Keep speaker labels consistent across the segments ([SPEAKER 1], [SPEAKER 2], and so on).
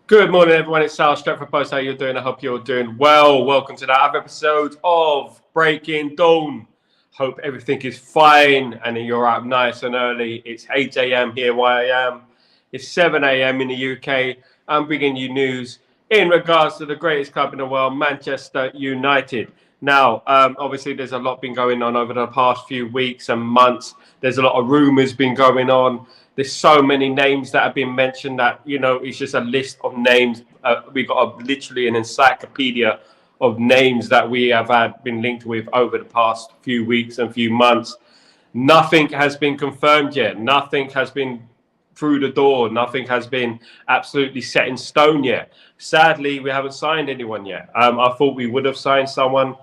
[SPEAKER 1] Good morning, everyone. It's Sal Stretford Post. How you doing? I hope you're doing well. Welcome to the other episode of Breaking Dawn. Hope everything is fine and you're up nice and early. It's 8 a.m. here where I am. It's 7 a.m. in the UK. I'm bringing you news in regards to the greatest club in the world, Manchester United. Now, obviously, there's a lot been going on over the past few weeks and months. There's a lot of rumours been going on. There's so many names that have been mentioned that, it's just a list of names. We've got literally an encyclopedia of names that we have been linked with over the past few weeks and few months. Nothing has been confirmed yet. Nothing has been through the door. Nothing has been absolutely set in stone yet. Sadly, we haven't signed anyone yet. I thought we would have signed someone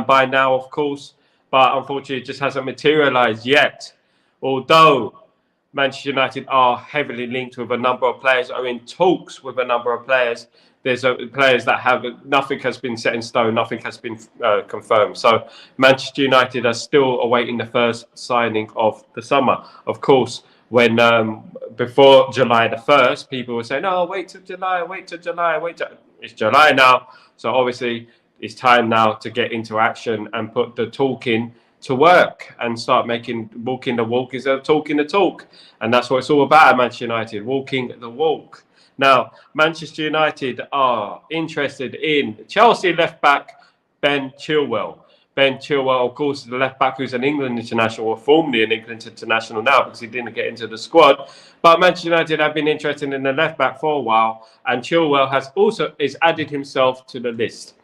[SPEAKER 1] by now, of course, but unfortunately it just hasn't materialized yet. Although Manchester United are heavily linked with a number of players, are in talks with a number of players. There's players that nothing has been set in stone, nothing has been confirmed. So Manchester United are still awaiting the first signing of the summer. Of course, when before July the 1st, people were saying, "Oh, wait till July, wait till July, It's July now, so obviously it's time now to get into action and put the talking to work and start walking the walk instead of talking the talk. And that's what it's all about at Manchester United, walking the walk. Now, Manchester United are interested in Chelsea left-back Ben Chilwell. Ben Chilwell, of course, is the left-back who's an England international, or formerly an England international now because he didn't get into the squad. But Manchester United have been interested in the left-back for a while, and Chilwell is added himself to the list.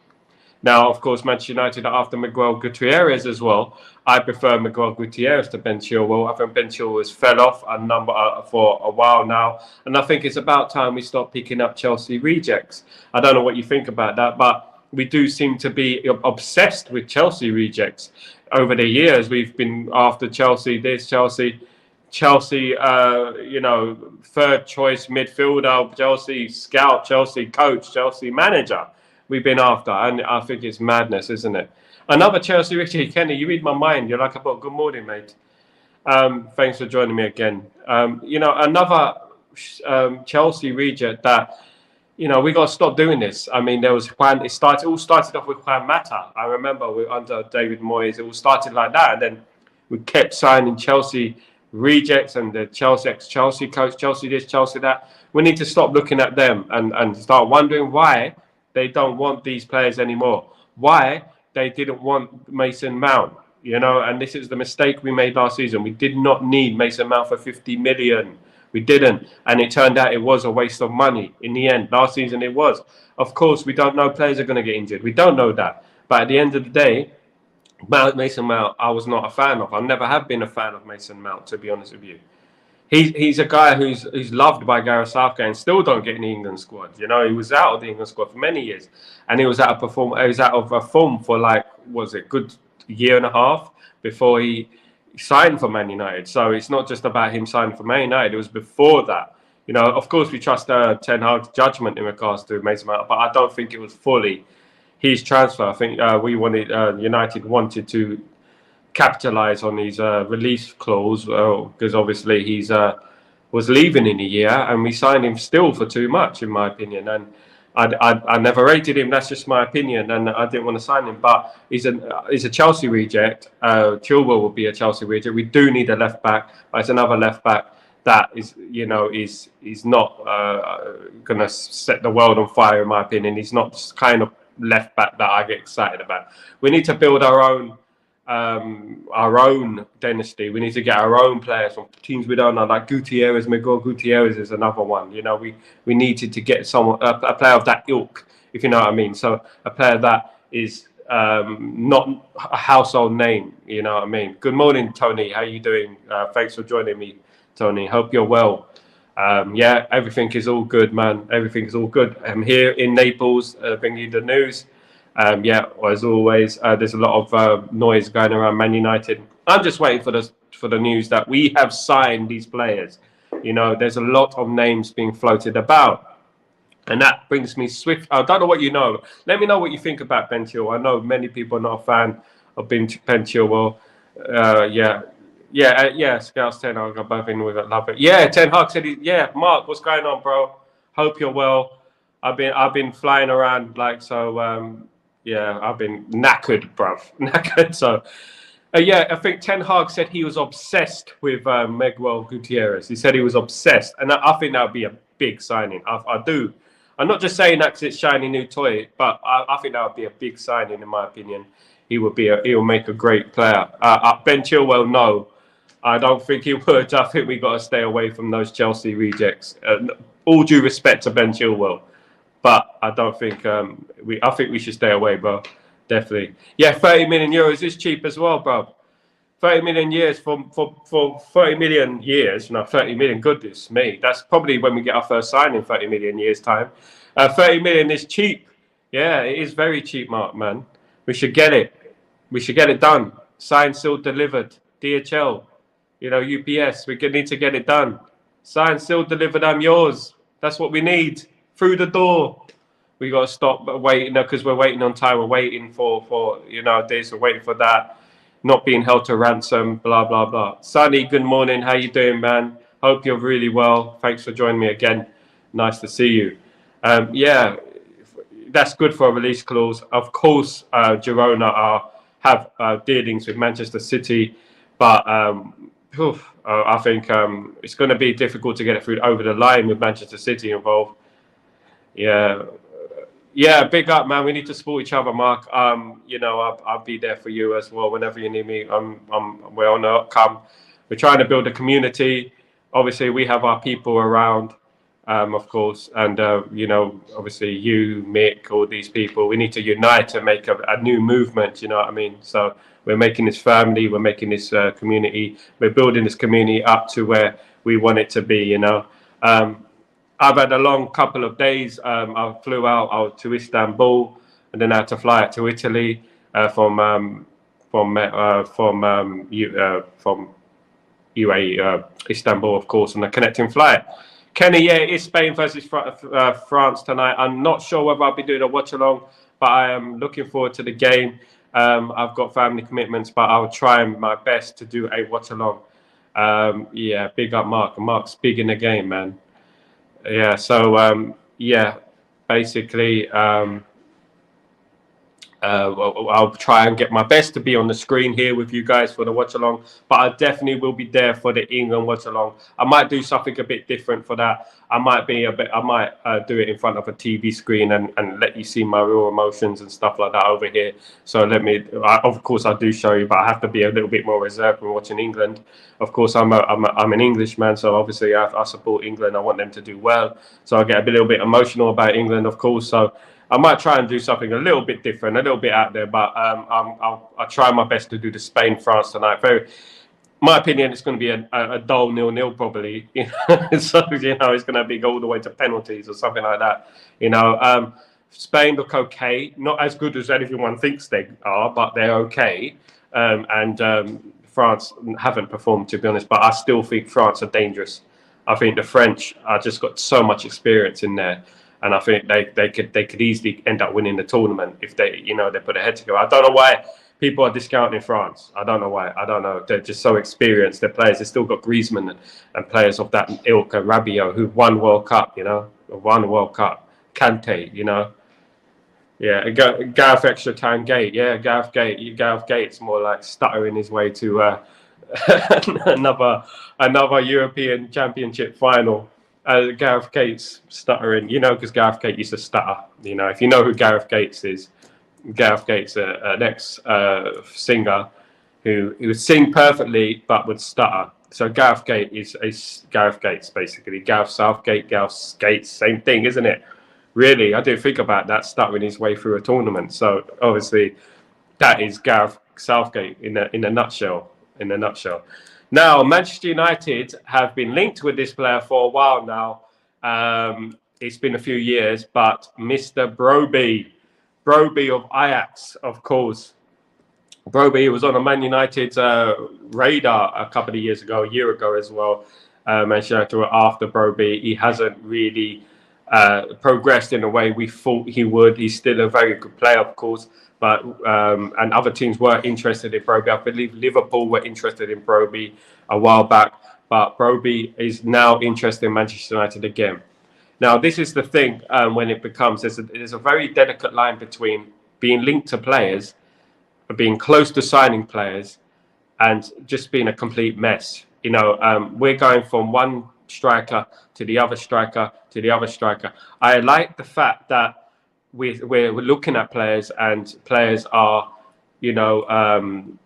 [SPEAKER 1] Now, of course, Manchester United are after Miguel Gutierrez as well. I prefer Miguel Gutierrez to Ben Chilwell. I think Ben Chilwell has fell off for a while now. And I think it's about time we stop picking up Chelsea rejects. I don't know what you think about that, but we do seem to be obsessed with Chelsea rejects. Over the years, we've been after Chelsea, third choice midfielder, Chelsea scout, Chelsea coach, Chelsea manager. We've been after, and I think it's madness, isn't it? Another Chelsea Richie, Kenny, you read my mind. You're like a book. Good morning, mate. Thanks for joining me again. Another Chelsea reject that, we got to stop doing this. I mean, it all started off with Juan Mata. I remember under David Moyes, it all started like that, and then we kept signing Chelsea rejects and the Chelsea coach, Chelsea this, Chelsea that. We need to stop looking at them and start wondering why they don't want these players anymore. Why they didn't want Mason Mount, and this is the mistake we made last season. We did not need Mason Mount for 50 million. We didn't. And it turned out it was a waste of money in the end. Last season it was. Of course, we don't know players are going to get injured. We don't know that. But at the end of the day, Mason Mount, I was not a fan of. I never have been a fan of Mason Mount, to be honest with you. He's a guy who's loved by Gareth Southgate and still don't get in the England squad. He was out of the England squad for many years, and he was out of form for good year and a half before he signed for Man United. So it's not just about him signing for Man United. It was before that. Of course we trust Ten Hag's judgment in regards to Mason Mount, but I don't think it was fully his transfer. I think United wanted to capitalize on his release clause because obviously he's was leaving in a year, and we signed him still for too much, in my opinion. And I never rated him. That's just my opinion, and I didn't want to sign him. But he's a Chelsea reject. Chilwell will be a Chelsea reject. We do need a left back, but it's another left back that is not going to set the world on fire, in my opinion. He's not the kind of left back that I get excited about. We need to build our own dynasty. We need to get our own players from teams we don't know, like Gutierrez. Miguel Gutierrez is another one. We needed to get a player of that ilk, if you know what I mean. So a player that is not a household name, you know what I mean. Good morning, Tony. How you doing? Thanks for joining me, Tony. Hope you're well. Everything is all good, man. Everything is all good. I'm here in Naples, bringing you the news. As always, there's a lot of noise going around Man United. I'm just waiting for the news that we have signed these players. There's a lot of names being floated about, and that brings me swift. I don't know what you know. Let me know what you think about Ben Chilwell. I know many people are not a fan of Ben Chilwell. Scouts 10 Hag are both in with it. Love it. Yeah, 10 Hag said, Mark, what's going on, bro? Hope you're well. I've been flying around like so. Yeah, I've been knackered, bruv, knackered. So. Yeah, I think Ten Hag said he was obsessed with Miguel Gutierrez. He said he was obsessed, and I think that would be a big signing. I do. I'm not just saying that because it's shiny new toy, but I think that would be a big signing in my opinion. He'll make a great player. Ben Chilwell, no, I don't think he would. I think we got to stay away from those Chelsea rejects. All due respect to Ben Chilwell, but I don't think I think we should stay away, bro. Definitely. Yeah, 30 million euros is cheap as well, bro. 30 million years for 30 million years. No, 30 million, goodness me. That's probably when we get our first sign in 30 million years' time. 30 million is cheap. Yeah, it is very cheap, Mark, man. We should get it. We should get it done. Signed, sealed, delivered. DHL, UPS. We need to get it done. Signed, sealed, delivered. I'm yours. That's what we need. Through the door. We got to stop waiting because we're waiting on time. We're waiting for this. We're waiting for that. Not being held to ransom. Blah blah blah. Sonny, good morning. How you doing, man? Hope you're really well. Thanks for joining me again. Nice to see you. Yeah, that's good for a release clause. Of course, Girona have dealings with Manchester City, but I think it's going to be difficult to get it through over the line with Manchester City involved. Yeah, big up, man. We need to support each other, Mark. I'll be there for you as well whenever you need me. We're on the come. We're trying to build a community. Obviously, we have our people around, of course, and obviously you, Mick, all these people. We need to unite to make a new movement. You know what I mean? So we're making this family. We're making this community. We're building this community up to where we want it to be. I've had a long couple of days. I flew out to Istanbul, and then I had to fly out to Italy from UAE, Istanbul, of course, on a connecting flight. Kenny, yeah, it is Spain versus France tonight. I'm not sure whether I'll be doing a watch along, but I am looking forward to the game. I've got family commitments, but I'll try my best to do a watch along. Yeah, big up Mark. Mark's big in the game, man. Yeah, so basically, I'll try and get my best to be on the screen here with you guys for the watch along, but I definitely will be there for the England watch along. I might do something a bit different for that. I might do it in front of a TV screen and let you see my real emotions and stuff like that over here. So of course I do show you, but I have to be a little bit more reserved when watching England. Of course, I'm an Englishman, so obviously I support England. I want them to do well, so I get a little bit emotional about England, of course. So I might try and do something a little bit different, a little bit out there, but I'll try my best to do the Spain-France tonight. My opinion, it's going to be a dull 0-0 probably. So it's going to be go all the way to penalties or something like that. Spain look okay, not as good as everyone thinks they are, but they're okay. France haven't performed, to be honest, but I still think France are dangerous. I think the French are just got so much experience in there. And I think they could easily end up winning the tournament if they put their head together. I don't know why people are discounting France. I don't know why. I don't know. They're just so experienced. Their players. They've still got Griezmann and players of that ilk, Rabiot, who won World Cup. Won World Cup. Kante. Yeah, Gareth Extra Time Gate. Yeah, Gareth Gate's more like stuttering his way to another European Championship final. Gareth Gates stuttering, because Gareth Gates used to stutter. If you know who Gareth Gates is, Gareth Gates, an ex-singer who would sing perfectly but would stutter. So Gareth Gates is Gareth Gates, basically. Gareth Southgate, Gareth Gates, same thing, isn't it? Really, I didn't think about that, stuttering his way through a tournament. So obviously, that is Gareth Southgate in a nutshell. Now, Manchester United have been linked with this player for a while now. It's been a few years, but Mr. Brobbey of Ajax, of course. Brobbey was on a Man United radar a year ago as well. Manchester United were after Brobbey. He hasn't really progressed in the way we thought he would. He's still a very good player, of course. But and other teams were interested in Brobbey. I believe Liverpool were interested in Brobbey a while back, but Brobbey is now interested in Manchester United again. Now, this is the thing when it becomes, there's a very delicate line between being linked to players, being close to signing players, and just being a complete mess. We're going from one striker to the other striker to the other striker. I like the fact that we're looking at players, and players are, names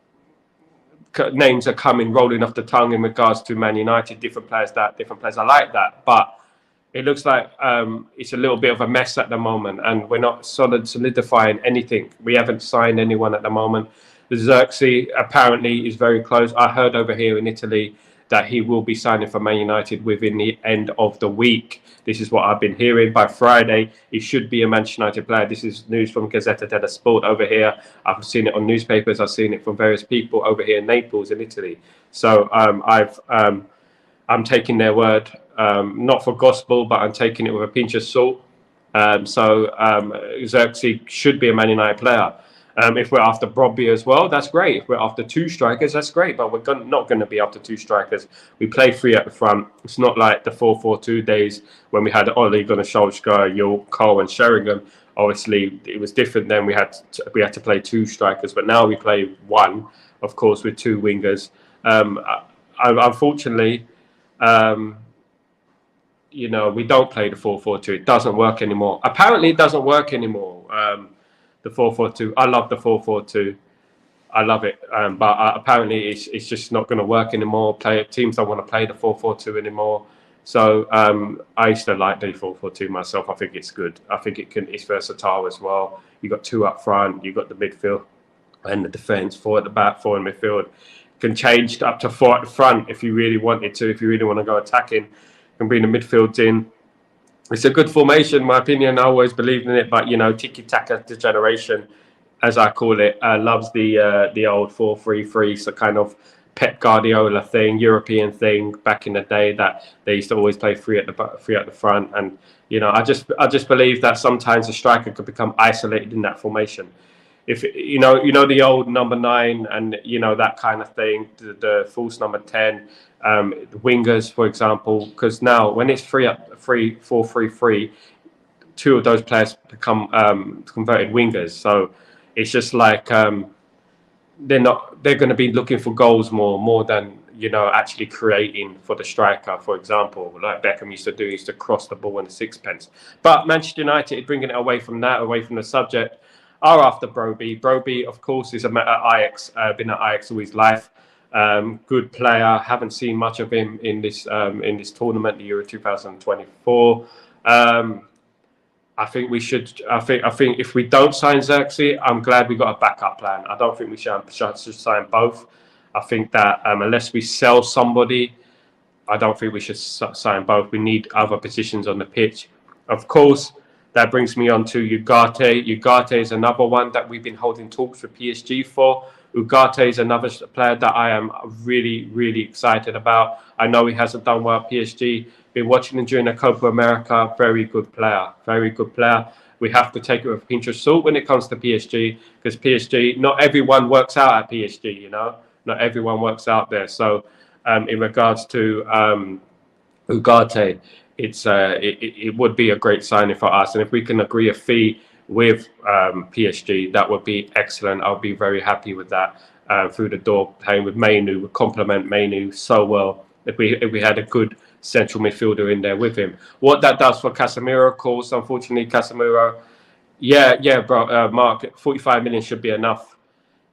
[SPEAKER 1] are coming rolling off the tongue in regards to Man United, different players. I like that, but it looks like it's a little bit of a mess at the moment, and we're not solidifying anything. We haven't signed anyone at the moment. The Xerxes apparently is very close. I heard over here in Italy that he will be signing for Man United within the end of the week. This is what I've been hearing. By Friday, he should be a Manchester United player. This is news from Gazzetta dello Sport over here. I've seen it on newspapers. I've seen it from various people over here in Naples, in Italy. So I'm taking their word, not for gospel, but I'm taking it with a pinch of salt. Xerxes should be a Man United player. If we're after Brobby as well, that's great. If we're after two strikers, that's great. But we're not going to be after two strikers. We play three at the front. It's not like the 4-4-2 days when we had Ole Gunnar Solskjaer, York, Cole, and Sheringham. Obviously, it was different then. We had to play two strikers, but now we play one, of course, with two wingers. Unfortunately, we don't play the 4-4-2. It doesn't work anymore. Apparently, it doesn't work anymore. The 4-4-2. I love the 4-4-2. I love it. But apparently, it's just not going to work anymore. Teams don't want to play the 4-4-2 anymore. So I used to like the 4-4-2 myself. I think it's good. I think it's versatile as well. You got two up front. You got the midfield and the defence. Four at the back, four in midfield. Can change up to four at the front if you really wanted to. If you really want to go attacking, can bring the midfield in. It's a good formation, in my opinion. I always believed in it, but tiki-taka degeneration, as I call it, loves the old 4-3-3, so kind of Pep Guardiola thing, European thing back in the day that they used to always play three at the front, and I just believe that sometimes a striker could become isolated in that formation. If the old number 9 and that kind of thing, the false number 10. The wingers, for example, because now when it's 4-3-3, two of those players become converted wingers. So it's just like they're going to be looking for goals more than actually creating for the striker, for example, like Beckham used to do. He used to cross the ball in the sixpence. But Manchester United, bringing it away from the subject, are after Broby. Broby, of course, is at Ajax, been at Ajax all his life. Good player. Haven't seen much of him in this tournament, the Euro 2024. I think we should. I think if we don't sign Xerxes, I'm glad we got a backup plan. I don't think we should sign both. I think that unless we sell somebody, I don't think we should sign both. We need other positions on the pitch. Of course, that brings me on to Ugarte. Ugarte is another one that we've been holding talks with PSG for. Ugarte is another player that I am really, really excited about. I know he hasn't done well at PSG. Been watching him during the Copa America. Very good player. Very good player. We have to take it with a pinch of salt when it comes to PSG, because PSG, not everyone works out at PSG, Not everyone works out there. So in regards to Ugarte, it would be a great signing for us. And if we can agree a fee with PSG, that would be excellent. I'll be very happy with that. Through the door, playing with Mainu would complement Mainu so well if we had a good central midfielder in there with him. What that does for Casemiro, of course, unfortunately, Casemiro, bro, Mark, 45 million should be enough.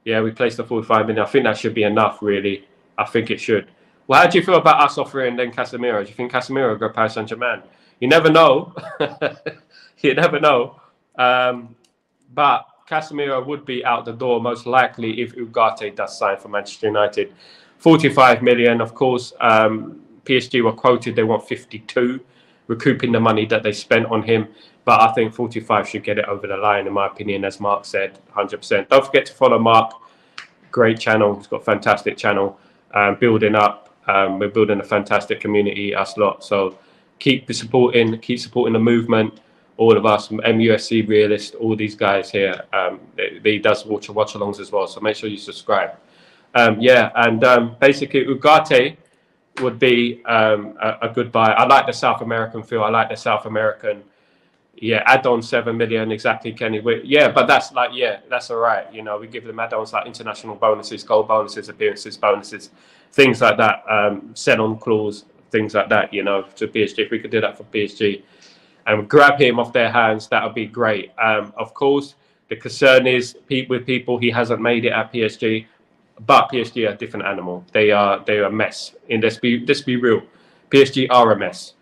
[SPEAKER 1] Yeah, we placed the 45 million. I think that should be enough, really. I think it should. Well, how do you feel about us offering then Casemiro? Do you think Casemiro will go Paris Saint-Germain? You never know. You never know. But Casemiro would be out the door most likely if Ugarte does sign for Manchester United. 45 million, of course. PSG were quoted they want 52, recouping the money that they spent on him. But I think 45 should get it over the line, in my opinion, as Mark said, 100%. Don't forget to follow Mark. Great channel. He's got a fantastic channel. Building up. We're building a fantastic community, us lot. So keep supporting the movement. All of us, MUSC Realist, all these guys here, they does watch-alongs as well. So make sure you subscribe. Basically Ugarte, would be a good buy. I like the South American feel. I like the South American. Yeah, add-on 7 million exactly, Kenny. Yeah, but that's like, yeah, that's all right. You know, we give them add-ons like international bonuses, goal bonuses, appearances bonuses, things like that. Sell-on clause, things like that. You know, to PSG. If we could do that for PSG and grab him off their hands, that would be great. Of course, the concern is with people, he hasn't made it at PSG, but PSG are a different animal. They're a mess. And let's be real, PSG are a mess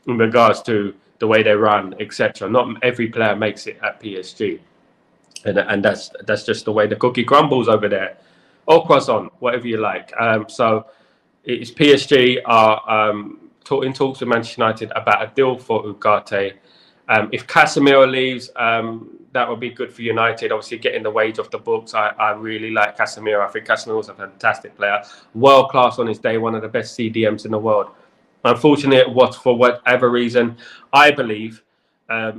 [SPEAKER 1] in regards to the way they run, etc. Not every player makes it at PSG, and that's just the way the cookie crumbles over there, or croissant, whatever you like. So it's PSG are in talks with Manchester United about a deal for Ugarte. If Casemiro leaves, that would be good for United. Obviously, getting the wage off the books. I really like Casemiro. I think Casemiro is a fantastic player, world class on his day, one of the best CDMs in the world. Unfortunately, for whatever reason, I believe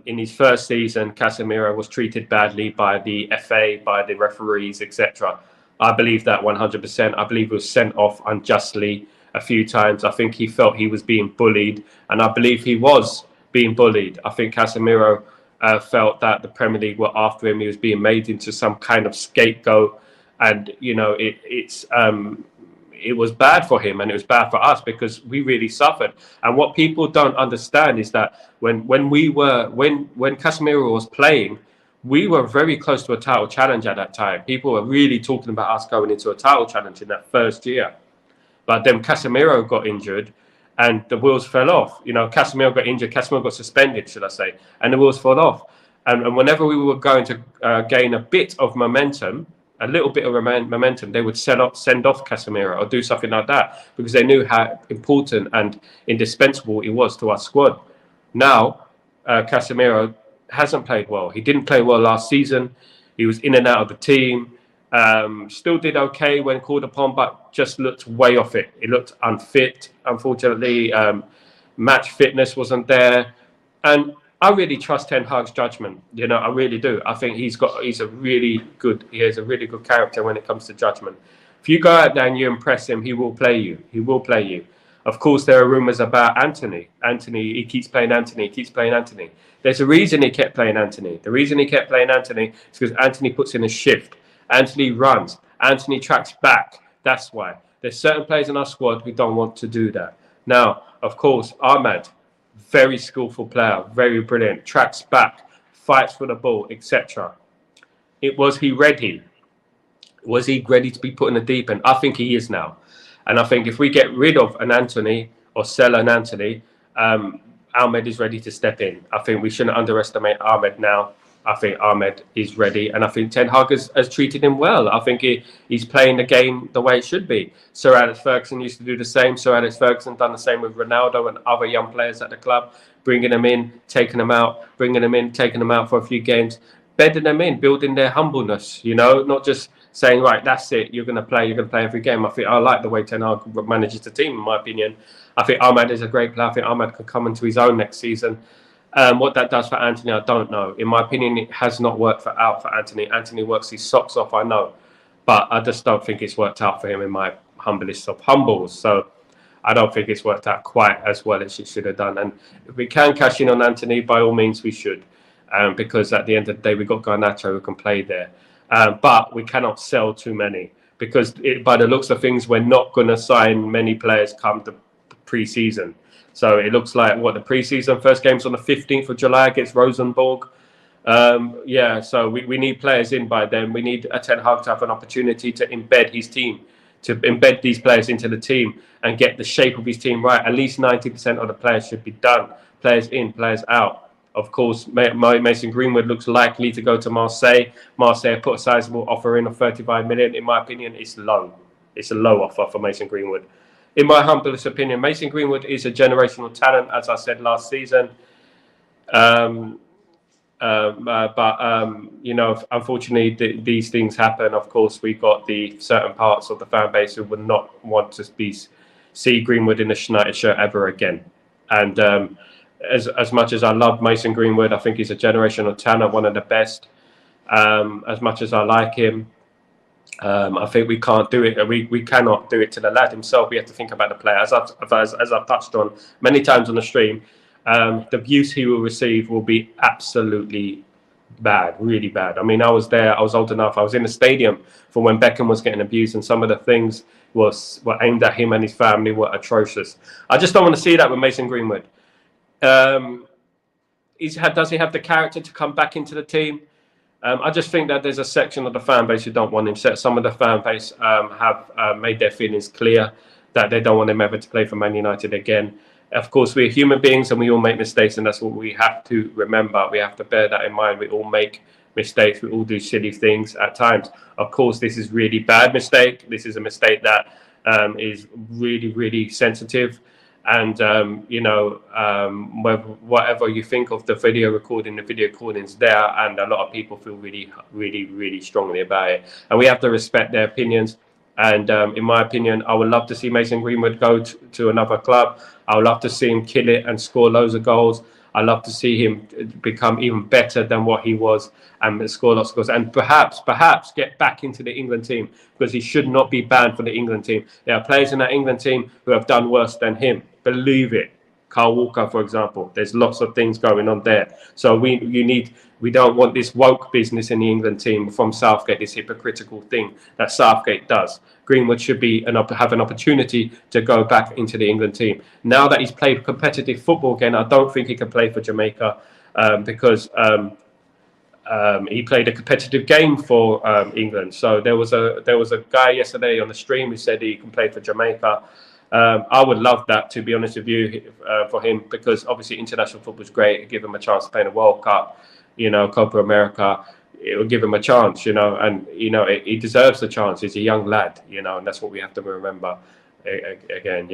[SPEAKER 1] in his first season, Casemiro was treated badly by the FA, by the referees, etc. I believe that 100%. I believe he was sent off unjustly a few times. I think he felt he was being bullied, and I believe he was being bullied. I think Casemiro felt that the Premier League were after him. He was being made into some kind of scapegoat, and you know, it was bad for him and it was bad for us because we really suffered. And what people don't understand is that when Casemiro was playing, we were very close to a title challenge at that time. People were really talking about us going into a title challenge in that first year. But then Casemiro got injured and the wheels fell off. You know, Casemiro got injured, Casemiro got suspended, should I say, and the wheels fell off. And whenever we were going to gain a bit of momentum, a little bit of momentum, they would send off Casemiro or do something like that because they knew how important and indispensable he was to our squad. Now, Casemiro hasn't played well. He didn't play well last season. He was in and out of the team. Still did okay when called upon, but just looked way off it. He looked unfit, unfortunately. Match fitness wasn't there. And I really trust Ten Hag's judgment. You know, I really do. I think he has a really good character when it comes to judgment. If you go out there and you impress him, he will play you. He will play you. Of course, there are rumours about Anthony. He keeps playing Anthony. There's a reason he kept playing Anthony. The reason he kept playing Anthony is because Anthony puts in a shift. Anthony runs. Anthony tracks back. That's why. There's certain players in our squad who don't want to do that. Now, of course, Ahmad, very skillful player, very brilliant, tracks back, fights for the ball, etc. Was he ready? Was he ready to be put in the deep end? I think he is now. And I think if we get rid of an Anthony or sell an Anthony, Ahmed is ready to step in. I think we shouldn't underestimate Ahmed now. I think Ahmed is ready, and I think Ten Hag has treated him well. I think he's playing the game the way it should be. Sir Alex Ferguson used to do the same. Sir Alex Ferguson done the same with Ronaldo and other young players at the club, bringing them in, taking them out, bringing them in, taking them out for a few games, bedding them in, building their humbleness, you know, not just saying, right, that's it, you're going to play every game. I like the way Ten Hag manages the team, in my opinion. I think Ahmed is a great player. I think Ahmed can come into his own next season. What that does for Anthony, I don't know. In my opinion, it has not worked out for Anthony. Anthony works his socks off, I know. But I just don't think it's worked out for him in my humblest of humbles. So I don't think it's worked out quite as well as it should have done. And if we can cash in on Anthony, by all means we should. Because at the end of the day, we've got Garnacho who can play there. But we cannot sell too many. Because by the looks of things, we're not going to sign many players come the pre-season. So it looks like the pre-season first game's on the 15th of July against Rosenborg. So we need players in by then. We need Ten Hag to have an opportunity to embed his team, to embed these players into the team and get the shape of his team right. At least 90% of the players should be done. Players in, players out. Of course, Mason Greenwood looks likely to go to Marseille. Marseille put a sizable offer in of 35 million. In my opinion, it's low. It's a low offer for Mason Greenwood. In my humblest opinion, Mason Greenwood is a generational talent, as I said last season. Unfortunately, these things happen. Of course, we've got the certain parts of the fan base who would not want to see Greenwood in a United shirt ever again. And as much as I love Mason Greenwood, I think he's a generational talent, one of the best. As much as I like him, I think we can't do it. We cannot do it to the lad himself. We have to think about the player. As I've touched on many times on the stream, the abuse he will receive will be absolutely bad, really bad. I mean, I was there. I was old enough. I was in the stadium for when Beckham was getting abused, and some of the things were aimed at him and his family were atrocious. I just don't want to see that with Mason Greenwood. Does he have the character to come back into the team? I just think that there's a section of the fan base who don't want him. Some of the fan base have made their feelings clear that they don't want him ever to play for Man United again. Of course, we're human beings and we all make mistakes, and that's what we have to remember. We have to bear that in mind. We all make mistakes. We all do silly things at times. Of course, this is really bad mistake. This is a mistake that is really, really sensitive. And, whatever you think of the video recording's there, and a lot of people feel really, really, really strongly about it. And we have to respect their opinions. And in my opinion, I would love to see Mason Greenwood go to another club. I would love to see him kill it and score loads of goals. I love to see him become even better than what he was and score lots of goals. And perhaps get back into the England team, because he should not be banned for the England team. There are players in that England team who have done worse than him. Believe it. Carl Walker, for example. There's lots of things going on there. So we don't want this woke business in the England team from Southgate, this hypocritical thing that Southgate does. Greenwood should have an opportunity to go back into the England team. Now that he's played competitive football again, I don't think he can play for Jamaica because he played a competitive game for England. So there was a guy yesterday on the stream who said he can play for Jamaica. I would love that, to be honest with you, for him, because obviously international football is great. Give him a chance to play in a World Cup, Copa America. It will give him a chance, and he deserves the chance. He's a young lad, and that's what we have to remember. Again,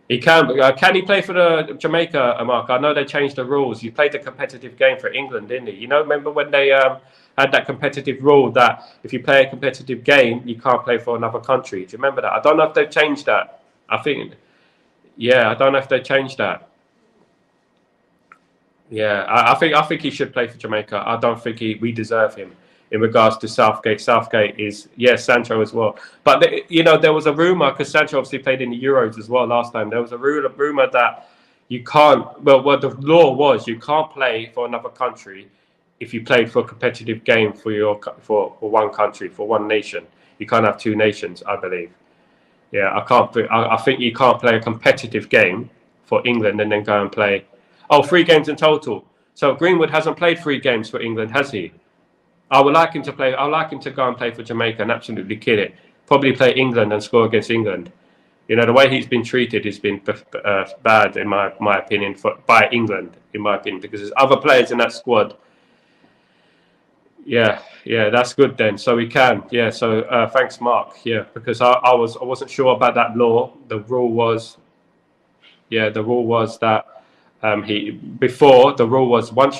[SPEAKER 1] he can he play for the Jamaica, Mark? I know they changed the rules. He played a competitive game for England, didn't he? Remember when they had that competitive rule that if you play a competitive game, you can't play for another country. Do you remember that? I don't know if they've changed that. I don't know if they changed that. Yeah, I think he should play for Jamaica. I don't think we deserve him in regards to Southgate. Southgate is, Sancho as well. But, there was a rumour, because Sancho obviously played in the Euros as well last time. There was a rumour that you can't, what the law was, you can't play for another country if you played for a competitive game for one country, for one nation. You can't have two nations, I believe. Yeah, I think you can't play a competitive game for England and then go and play. 3 games in total. So Greenwood hasn't played 3 games for England, has he? I would like him to play. I would like him to go and play for Jamaica and absolutely kill it. Probably play England and score against England. The way he's been treated has been bad, in my opinion, by England, in my opinion, because there's other players in that squad. Yeah, that's good then. So we can. Yeah, so thanks, Mark. Yeah, because I wasn't sure about that law. The rule was that the rule was once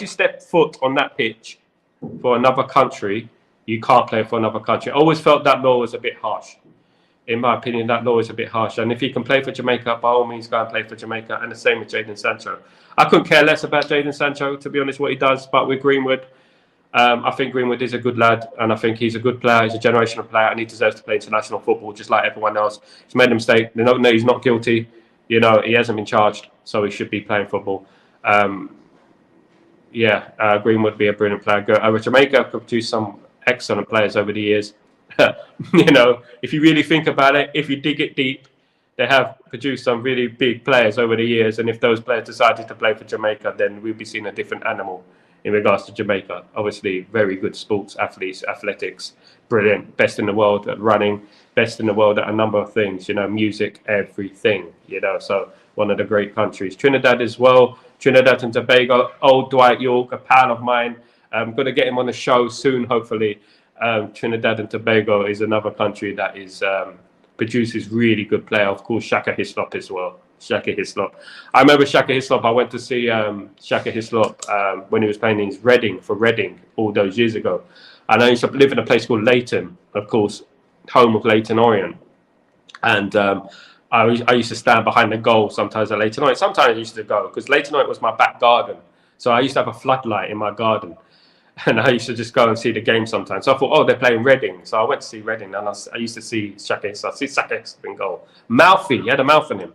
[SPEAKER 1] you step foot on that pitch for another country, you can't play for another country. I always felt that law was a bit harsh. In my opinion, that law is a bit harsh. And if he can play for Jamaica, by all means, go and play for Jamaica. And the same with Jadon Sancho. I couldn't care less about Jadon Sancho, to be honest, what he does. But with Greenwood, I think Greenwood is a good lad, and I think he's a good player. He's a generational player, and he deserves to play international football just like everyone else. He's made a mistake. No, he's not guilty. He hasn't been charged, so he should be playing football. Greenwood would be a brilliant player. Jamaica could produce some excellent players over the years. If you really think about it, if you dig it deep, they have produced some really big players over the years. And if those players decided to play for Jamaica, then we'd be seeing a different animal in regards to Jamaica. Obviously, very good sports athletes, athletics, brilliant, best in the world at running, best in the world at a number of things, music, everything, so one of the great countries. Trinidad as well, Trinidad and Tobago, old Dwight York, a pal of mine. I'm going to get him on the show soon, hopefully. Trinidad and Tobago is another country that produces really good player. Of course, Shaka Hislop as well. Shaka Hislop. I remember Shaka Hislop. I went to see Shaka Hislop when he was playing in Reading all those years ago. And I used to live in a place called Leighton, of course, home of Leighton Orient. And I used to stand behind the goal sometimes at Leighton Orient. Sometimes I used to go because Leighton Orient was my back garden. So I used to have a floodlight in my garden. And I used to just go and see the game sometimes. So I thought, oh, they're playing Reading. So I went to see Reading, and I used to see Shaq. So I see Shaq in goal. Mouthy, he had a mouth on him.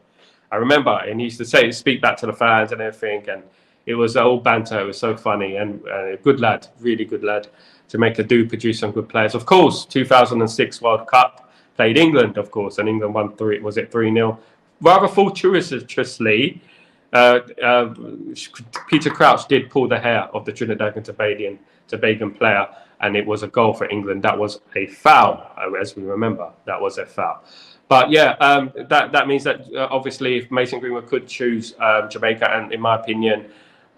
[SPEAKER 1] I remember, and he used to speak back to the fans and everything. And it was all banter. It was so funny, and good lad, really good lad. Jamaica do produce some good players. Of course, 2006 World Cup, played England, of course, and England won 3-0. Rather fortuitously, Peter Crouch did pull the hair of the Trinidad and Tobago player, and it was a goal for England. That was a foul, as we remember. That was a foul. But yeah, that means that obviously if Mason Greenwood could choose Jamaica, and in my opinion,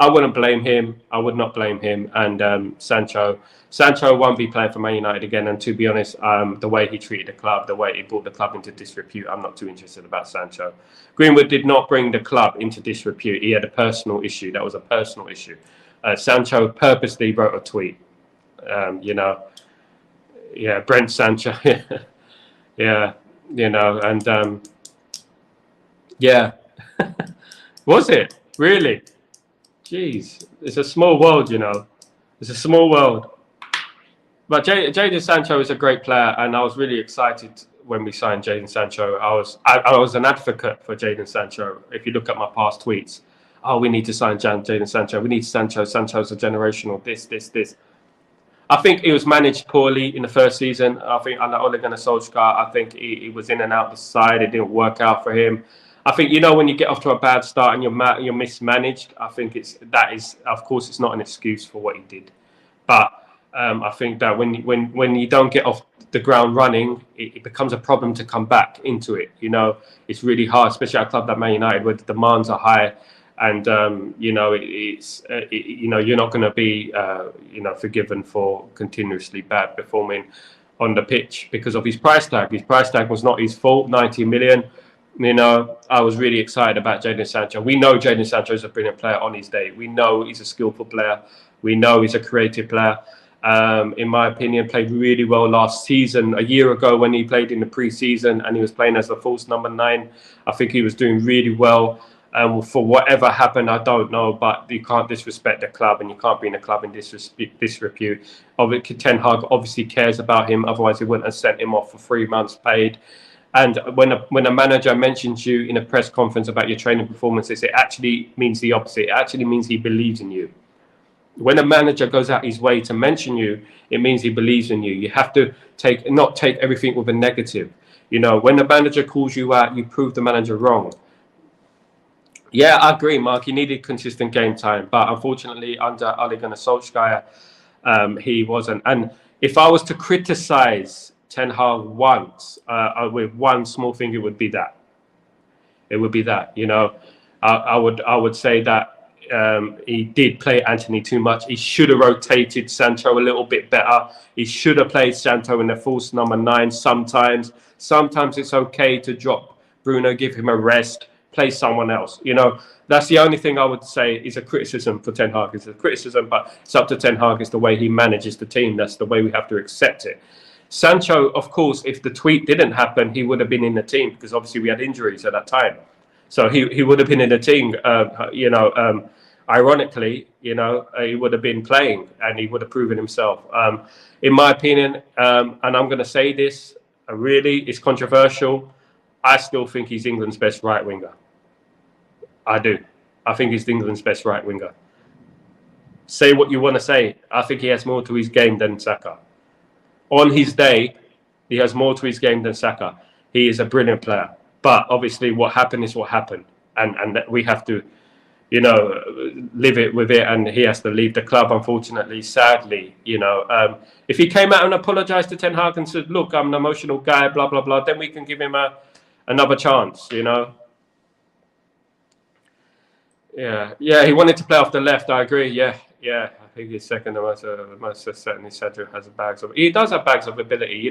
[SPEAKER 1] I wouldn't blame him. I would not blame him. And Sancho won't be playing for Man United again. And to be honest, the way he treated the club, the way he brought the club into disrepute, I'm not too interested about Sancho. Greenwood did not bring the club into disrepute. He had a personal issue. That was a personal issue. Sancho purposely wrote a tweet. Brent Sancho. Yeah, and was it really? Jeez, it's a small world, It's a small world. But Jadon Sancho is a great player, and I was really excited when we signed Jadon Sancho. I was an advocate for Jadon Sancho. If you look at my past tweets, we need to sign Jadon Sancho. We need Sancho. Sancho's a generational this. I think he was managed poorly in the first season. I think under Ole Gunnar Solskjaer, I think he was in and out the side. It didn't work out for him. I think, when you get off to a bad start and you're mismanaged, I think that is, of course, it's not an excuse for what he did. But I think that when you don't get off the ground running, it becomes a problem to come back into it. It's really hard, especially at a club like Man United, where the demands are high, and you're not going to be forgiven for continuously bad performing on the pitch because of his price tag. His price tag was not his fault. 90 million. I was really excited about Jadon Sancho. We know Jadon Sancho is a brilliant player on his day. We know he's a skillful player. We know he's a creative player. In my opinion, played really well last season. A year ago when he played in the pre-season and he was playing as the false number 9, I think he was doing really well. For whatever happened, I don't know, but you can't disrespect the club, and you can't be in a club in disrepute. Ten Hag obviously cares about him, otherwise he wouldn't have sent him off for 3 months paid. And when a manager mentions you in a press conference about your training performances, it actually means the opposite. It actually means he believes in you. When a manager goes out his way to mention you, it means he believes in you. You have to not take everything with a negative. When the manager calls you out, you prove the manager wrong. Yeah, I agree, Mark. He needed consistent game time, but unfortunately, under Ole Gunnar Solskjaer, he wasn't. And if I was to criticize Ten Hag once, with one small thing, it would be that. It would be that. I would say that he did play Anthony too much. He should have rotated Sancho a little bit better. He should have played Sancho in the false number 9 sometimes. Sometimes it's okay to drop Bruno, give him a rest, play someone else. That's the only thing I would say is a criticism for Ten Hag. It's a criticism, but it's up to Ten Hag. It's the way he manages the team. That's the way we have to accept it. Sancho, of course, if the tweet didn't happen, he would have been in the team because obviously we had injuries at that time. So he would have been in the team. Ironically, he would have been playing and he would have proven himself. In my opinion, and I'm going to say this, really, it's controversial. I still think he's England's best right winger. I do. I think he's England's best right winger. Say what you want to say. I think he has more to his game than Saka. On his day, he has more to his game than Saka. He is a brilliant player. But obviously what happened is what happened. And we have to, live it with it. And he has to leave the club, unfortunately, sadly. If he came out and apologized to Ten Hag and said, look, I'm an emotional guy, blah, blah, blah, then we can give him another chance, Yeah, he wanted to play off the left. I agree. Yeah. I think he's second most certainly Cedric has he does have bags of ability.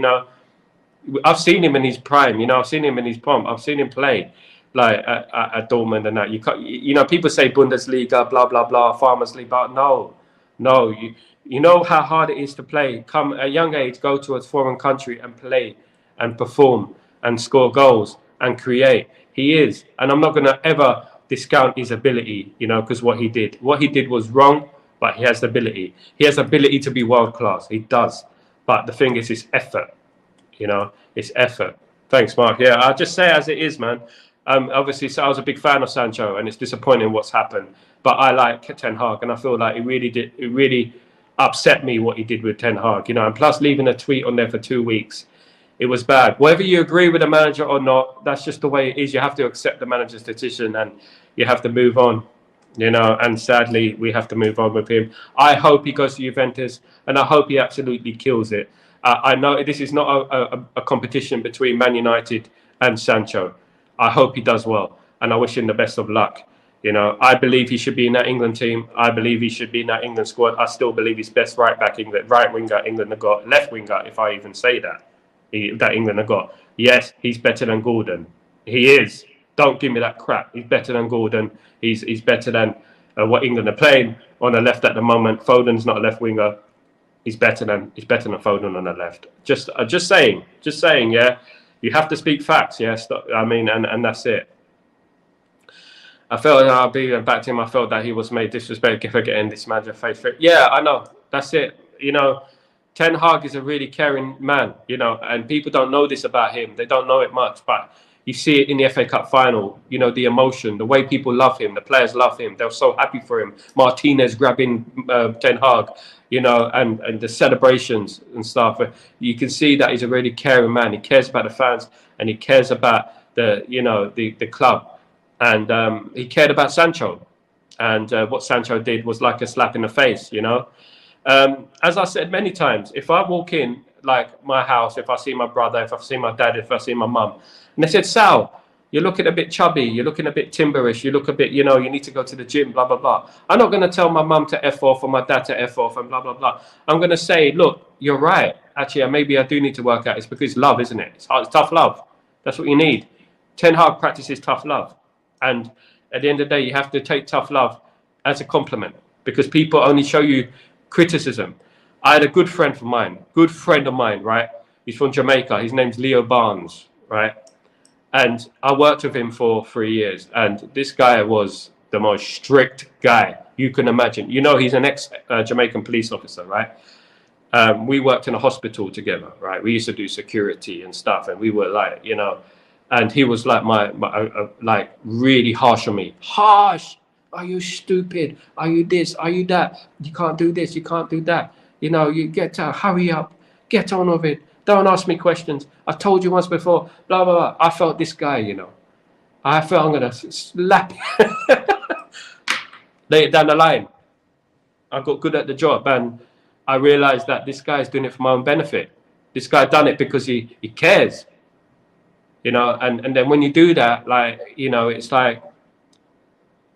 [SPEAKER 1] I've seen him in his prime. I've seen him in his pomp. I've seen him play like at Dortmund and that. You can't, people say Bundesliga, blah blah blah, Farmers League, but no. You know how hard it is to play. Come at a young age, go to a foreign country and play and perform and score goals and create. He is, and I'm not going to ever discount his ability. Because what he did was wrong. but he has the ability. He has the ability to be world class. He does. But the thing is, it's effort. You know, it's effort. Thanks, Mark. Yeah, I'll just say as it is, man. Obviously, so I was a big fan of Sancho, and it's disappointing what's happened. But I like Ten Hag, and I feel like it really upset me what he did with Ten Hag. You know, and plus leaving a tweet on there for 2 weeks, it was bad. Whether you agree with the manager or not, that's just the way it is. You have to accept the manager's decision, and you have to move on. You know, and sadly, we have to move on with him. I hope he goes to Juventus, and I hope he absolutely kills it. I know this is not a competition between Man United and Sancho. I hope he does well, and I wish him the best of luck. You know, I believe he should be in that England team. I believe he should be in that England squad. I still believe he's best right back England, right winger England have got, left winger, if I even say that, that England have got. Yes, he's better than Gordon. He is. Don't give me that crap. He's better than Gordon. He's better than what England are playing on the left at the moment. Foden's not a left winger. He's better than Foden on the left. Just saying. Yeah, you have to speak facts. Yes, I mean, and that's it. I felt, I'll be back to him. I felt that he was made disrespectful for getting this manager face for it. Yeah, I know. That's it. You know, Ten Hag is a really caring man. You know, and people don't know this about him. They don't know it much, but you see it in the FA Cup final. You know, the emotion, the way people love him, the players love him. They're so happy for him. Martinez grabbing Ten Hag. You know, and the celebrations and stuff. You can see that he's a really caring man. He cares about the fans, and he cares about the club. And he cared about Sancho, and what Sancho did was like a slap in the face, you know. As I said many times, if I walk in like my house, if I see my brother, if I see my dad, if I see my mum, and they said, Sal, you're looking a bit chubby, you're looking a bit timberish, you look a bit, you know, you need to go to the gym, blah, blah, blah. I'm not going to tell my mum to F off or my dad to F off and blah, blah, blah. I'm going to say, look, you're right. Actually, maybe I do need to work out. It's because love, isn't it? It's tough love. That's what you need. Ten Hag practices tough love. And at the end of the day, you have to take tough love as a compliment, because people only show you criticism. I had a good friend of mine, right? He's from Jamaica. His name's Leo Barnes, right? And I worked with him for 3 years. And this guy was the most strict guy you can imagine. You know, he's an ex-Jamaican police officer, right? We worked in a hospital together, right? We used to do security and stuff. And we were like, you know, and he was like like really harsh on me. Harsh. Are you stupid? Are you this? Are you that? You can't do this. You can't do that. You know, you get to hurry up. Get on with it. Don't ask me questions. I told you once before. Blah, blah, blah. I felt this guy, you know. I felt I'm going to slap him. Lay it down the line. I got good at the job. And I realized that this guy is doing it for my own benefit. This guy done it because he cares. You know, and then when you do that, like, you know, it's like,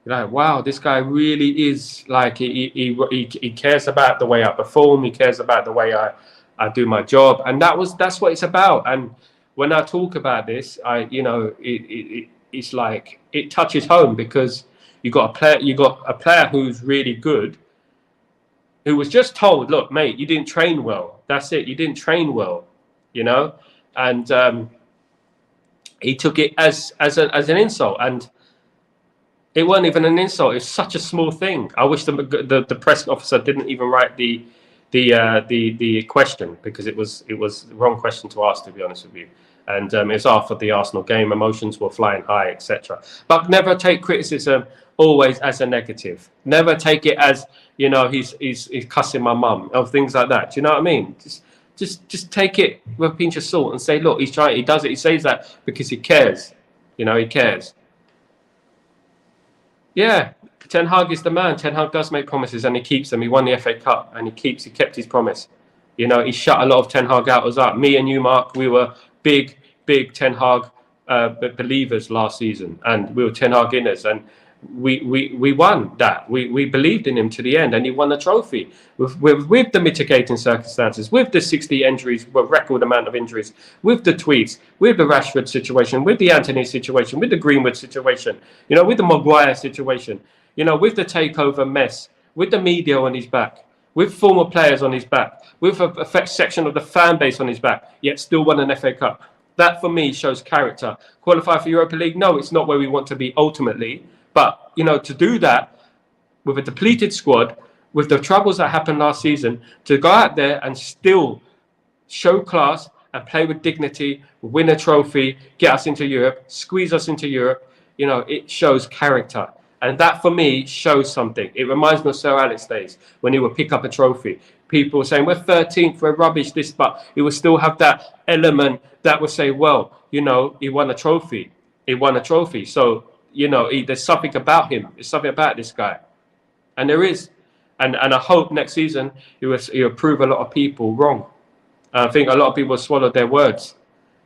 [SPEAKER 1] wow, this guy really is like, he cares about the way I perform. He cares about the way I do my job. And that's what it's about. And when I talk about this, it's like, it touches home, because you got a player who's really good, who was just told, look, mate, you didn't train well. That's it. You didn't train well, you know, and, he took it as an insult, and it wasn't even an insult. It's such a small thing. I wish the press officer didn't even write the question, because it was the wrong question to ask, to be honest with you. And it's after the Arsenal game, emotions were flying high, etc. But never take criticism always as a negative. Never take it as, you know, he's cussing my mum or things like that. Do you know what I mean? Just take it with a pinch of salt and say, look, he's trying. He does it. He says that because he cares. You know, he cares. Yeah, Ten Hag is the man. Ten Hag does make promises, and he keeps them. He won the FA Cup, and he kept his promise. You know, he shut a lot of Ten Hag out as up. Me and you, Mark, we were big Ten Hag believers last season, and we were Ten Hag inners, and we won that. We believed in him to the end, and he won the trophy with the mitigating circumstances, with the 60 injuries, record amount of injuries, with the tweets, with the Rashford situation, with the Anthony situation, with the Greenwood situation, you know, with the Maguire situation, you know, with the takeover mess, with the media on his back, with former players on his back, with a section of the fan base on his back, yet still won an FA Cup. That for me shows character. Qualify for Europa League? No, it's not where we want to be ultimately. But, you know, to do that with a depleted squad, with the troubles that happened last season, to go out there and still show class and play with dignity, win a trophy, get us into Europe, squeeze us into Europe, you know, it shows character. And that, for me, shows something. It reminds me of Sir Alex days when he would pick up a trophy. People were saying, we're 13th, we're rubbish, this, but he would still have that element that would say, well, you know, he won a trophy. He won a trophy. So, you know, there's something about him. There's something about this guy. And there is. And I hope next season he'll prove a lot of people wrong. I think a lot of people swallowed their words.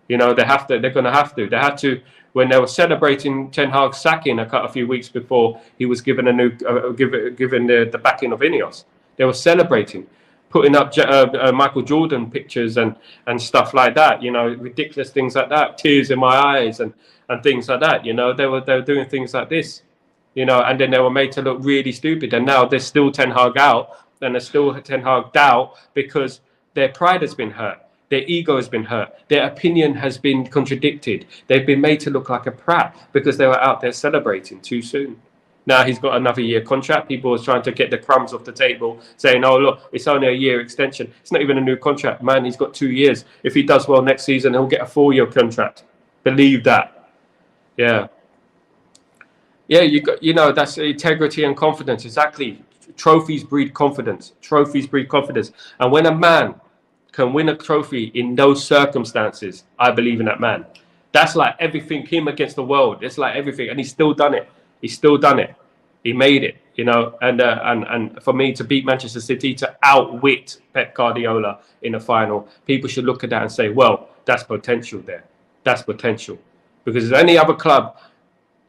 [SPEAKER 1] You know, they're going to have to. They had to, when they were celebrating Ten Hag's sacking a few weeks before he was given given the backing of Ineos. They were celebrating, putting up Michael Jordan pictures and stuff like that. You know, ridiculous things like that, tears in my eyes and things like that. You know, they were doing things like this. You know, and then they were made to look really stupid. And now there's still Ten Hag out, and there's still Ten Hag out because their pride has been hurt. Their ego has been hurt. Their opinion has been contradicted. They've been made to look like a prat because they were out there celebrating too soon. Now he's got another year contract. People are trying to get the crumbs off the table, saying, oh, look, it's only a year extension. It's not even a new contract. Man, he's got 2 years. If he does well next season, he'll get a 4-year contract. Believe that. Yeah. Yeah, you know, that's integrity and confidence. Exactly. Trophies breed confidence. Trophies breed confidence. And when a man can win a trophy in those circumstances, I believe in that man. That's like everything, him against the world. It's like everything. And he's still done it. He's still done it. He made it, you know. And for me to beat Manchester City, to outwit Pep Guardiola in the final, people should look at that and say, well, that's potential there. That's potential. Because any other club,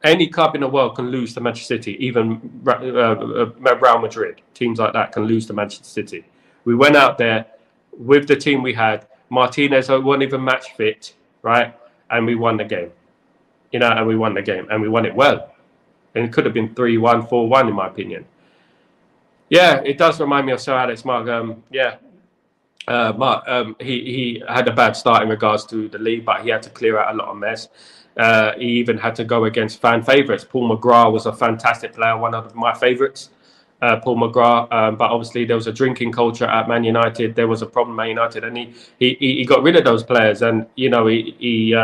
[SPEAKER 1] any club in the world can lose to Manchester City, even Real Madrid, teams like that can lose to Manchester City. We went out there with the team we had. Martinez wasn't even match fit, right? And we won the game. You know, and we won the game. And we won it well. And it could have been 3-1, 4-1, in my opinion. Yeah, it does remind me of Sir Alex, Mark. Mark, he had a bad start in regards to the league, but he had to clear out a lot of mess. He even had to go against fan favourites. Paul McGrath was a fantastic player, one of my favourites, Paul McGrath. But obviously there was a drinking culture at Man United. There was a problem at Man United, and he got rid of those players. And you know he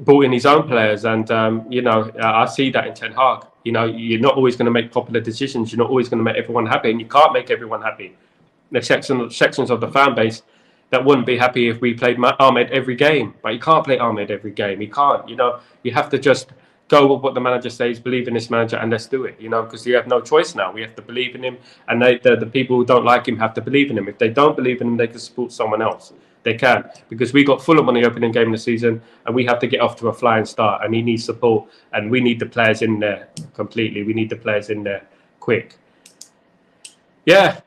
[SPEAKER 1] brought in his own players. And you know, I see that in Ten Hag. You know, you're not always going to make popular decisions. You're not always going to make everyone happy, and you can't make everyone happy. There's sections of the fan base that wouldn't be happy if we played Ahmed every game. But you can't play Ahmed every game. You can't, you know. You have to just go with what the manager says, believe in this manager, and let's do it, you know, because you have no choice now. We have to believe in him, and the people who don't like him have to believe in him. If they don't believe in him, they can support someone else. They can, because we got Fulham on the opening game of the season, and we have to get off to a flying start, and he needs support, and we need the players in there completely. We need the players in there quick. Yeah.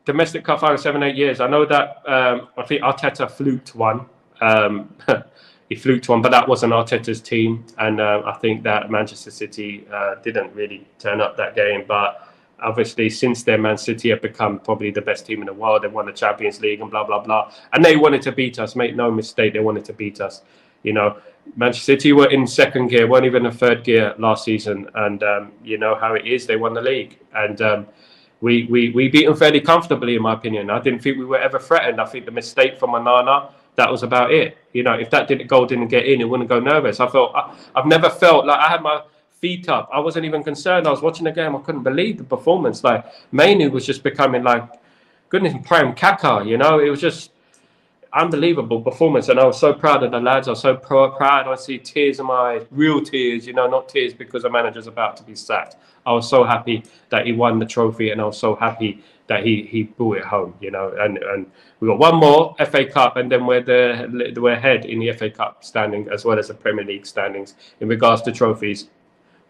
[SPEAKER 1] Domestic Cup final 7-8 years. I know that I think Arteta fluked one. He fluked one, but that wasn't Arteta's team. And I think that Manchester City didn't really turn up that game. But obviously, since then, Man City have become probably the best team in the world. They won the Champions League and blah, blah, blah. And they wanted to beat us. Make no mistake, they wanted to beat us. You know, Manchester City were in second gear, weren't even in third gear last season. And you know how it is. They won the league. And we beat them fairly comfortably, in my opinion. I didn't think we were ever threatened. I think the mistake from Onana, that was about it. You know, if that goal didn't get in, it wouldn't go nervous. I've never felt like I had my feet up. I wasn't even concerned. I was watching the game. I couldn't believe the performance. Like, Mainu was just becoming like, goodness, prime Kaka, you know? It was just unbelievable performance. And I was so proud of the lads. I was so proud. I see tears in my eyes, real tears, you know, not tears because the manager's about to be sacked. I was so happy that he won the trophy, and I was so happy that he brought it home, you know. And we got one more FA Cup, and then we're ahead in the FA Cup standing as well as the Premier League standings in regards to trophies.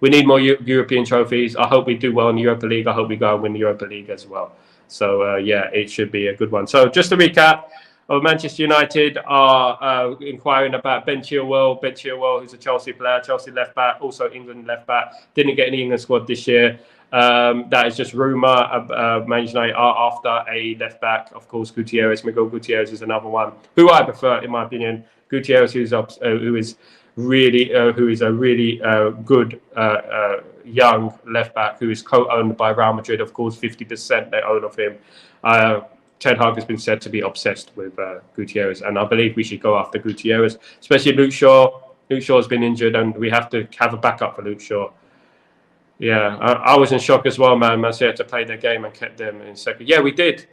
[SPEAKER 1] We need more European trophies. I hope we do well in the Europa League. I hope we go and win the Europa League as well. So yeah, it should be a good one. So just to recap, Manchester United are inquiring about Ben Chilwell. Ben Chilwell, who's a Chelsea player, Chelsea left back, also England left back. Didn't get in the England squad this year. That is just rumour. Manchester United are after a left back. Of course, Gutierrez. Miguel Gutierrez is another one who I prefer, in my opinion. Gutierrez, who is really, who is a really good young left back who is co-owned by Real Madrid. Of course, 50% they own of him. Ten Hag has been said to be obsessed with Gutierrez, and I believe we should go after Gutierrez, especially Luke Shaw. Luke Shaw has been injured, and we have to have a backup for Luke Shaw. Yeah, I was in shock as well, man. Man City had to play their game and kept them in second. Yeah, we did.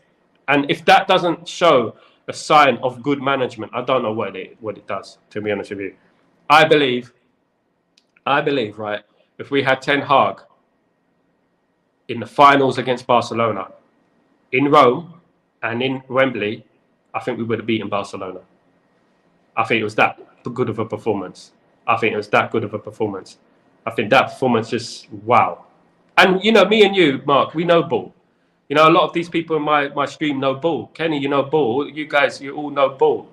[SPEAKER 1] And if that doesn't show a sign of good management, I don't know what it does, to be honest with you. I believe, right, if we had Ten Hag in the finals against Barcelona, in Rome and in Wembley, I think we would have beaten Barcelona. I think it was that good of a performance. I think that performance just, wow. And, you know, me and you, Mark, we know ball. You know, a lot of these people in my stream know ball. Kenny, you know ball. You guys, you all know ball.